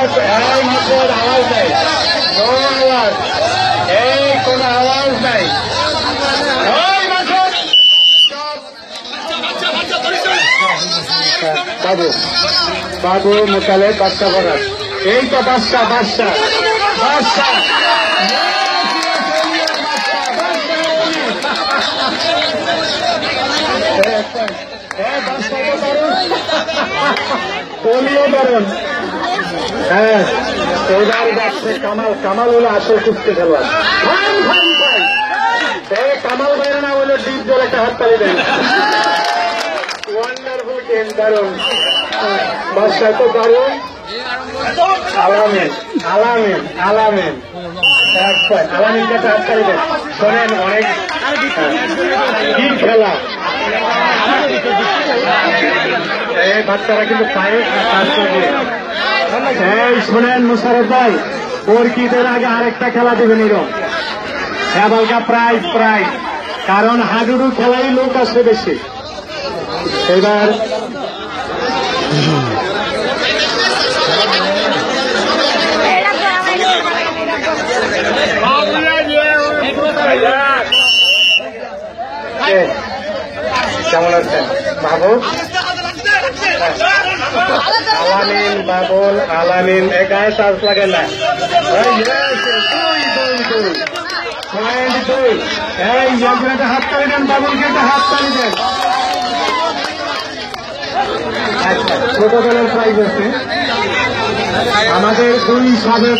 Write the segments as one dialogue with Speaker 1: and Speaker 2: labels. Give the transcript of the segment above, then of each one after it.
Speaker 1: আওয়াজ এই মুখের আওয়াজ নেই, নো আওয়াজ, এই কোন আওয়াজ নাই। বাবু বাবু মোকালে বাচ্চা করার, এই তো বাচ্চা বাচ্চা বাচ্চা বলিও পারেন। হ্যাঁ, এবার যাচ্ছে কামাল। কামাল হলো আসল কুস্তি খেলোয়াড়। কামাল বাইরে না হলে ডিপ জল একটা হাত তালি দেন। ওয়ান্ডারফুল গেম, দারুণ। বাদশা তো দারুণ। আলামিন আলামিন আলামিন আলামিনকে একটা হাত তালি দেন। শোনেন, অনেক কি খেলা। বাচ্চারা কিন্তু পায়ে কাজ করবে। শোনেন মুশারফ ভাই, ওর কিদের আগে আরেকটা খেলা দেবেন এরকম হেবালকা প্রাইজ প্রাইজ, কারণ হাডুডু খেলাই লোক আসবে বেশি। এবার কেমন আছেন বাবু? আলামিন বাবুল আলামিন গায়ে চার্জ লাগে না। হাত তালি দেন বাবুলকে, একটা হাত তালি দেন। আচ্ছা, ছোট দলের প্রাইজ আছে আমাদের দুই সাবেক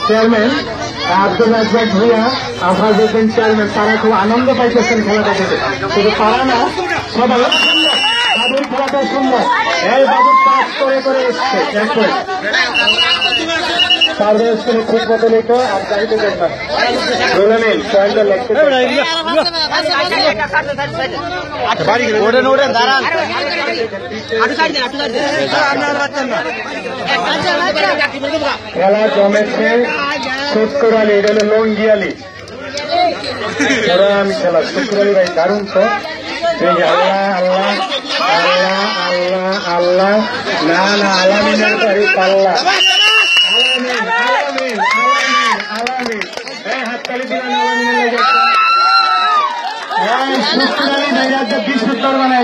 Speaker 1: চেয়ারম্যান আব্দুল রাজ্জাক ভূঁইয়া, আফাজউদ্দিন চেয়ারম্যান, তারা খুব আনন্দ পাইতেছেন খেলাটা দেখে। শুধু তারা না, সবাই বাবুর খেলাটা সুন্দর। এই বাবু পাস করে করে এসছে, সার্ভিস করে খুব মতো লিখো আর চাইতে দেখবেন বলে নিন পয়েন্টটা লিখতে। খেলা জমেছে শুক্র আলী, এটা হলো লঙ্গি আলী। আমি খেলা শুক্র আলী ভাই দারুণ তো। আল্লাহ আল্লাহ আল্লাহ আল্লাহ আল্লাহ, না না আলামিনের বাড়ি পাল্লা। আলামিন আলামিন আলামিন আলামিন, এই হাততালি দিলেন আলামিনের লেগে। এই শুক্র আলী ভাইরাজকে বিশুদ্ধর বানাই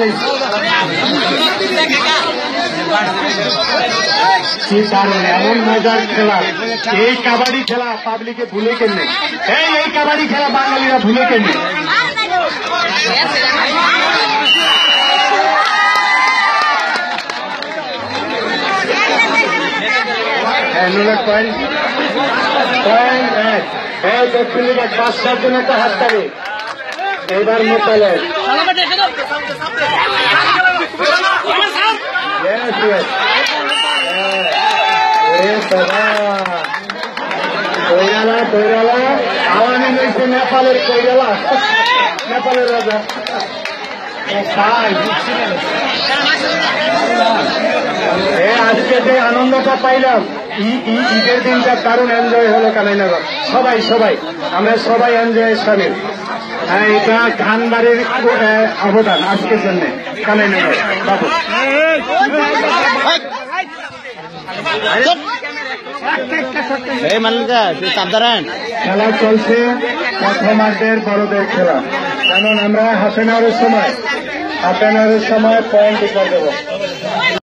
Speaker 1: কি কারণে এমন মজার খেলা। এই কাবাডি খেলা পাবলিকে ভুলে কেমনে, এই কাবাডি খেলা বাঙালিরা ভুলে কেমনে। বাদশার জন্য একটা হাত তালি। এইবার মোতালেব কৈরালা কৈরালা আওয়ামী হয়েছে নেপালের কৈরালা, নেপালের রাজা। আজকে যে আনন্দটা পাইলাম, ঈদের দিনটা দারুণ এনজয় হলো কানাইনগর। সবাই সবাই আমরা সবাই এনজয়ের সামিল। এটা খানবাড়ির অবদান আজকের জন্য কানাইনগর। বাবু খেলা চলছে, প্রথমার্ধের বড়দের খেলা। কারণ আমরা হাফ এন আওয়ারের সময় পয়েন্ট করে দেবো।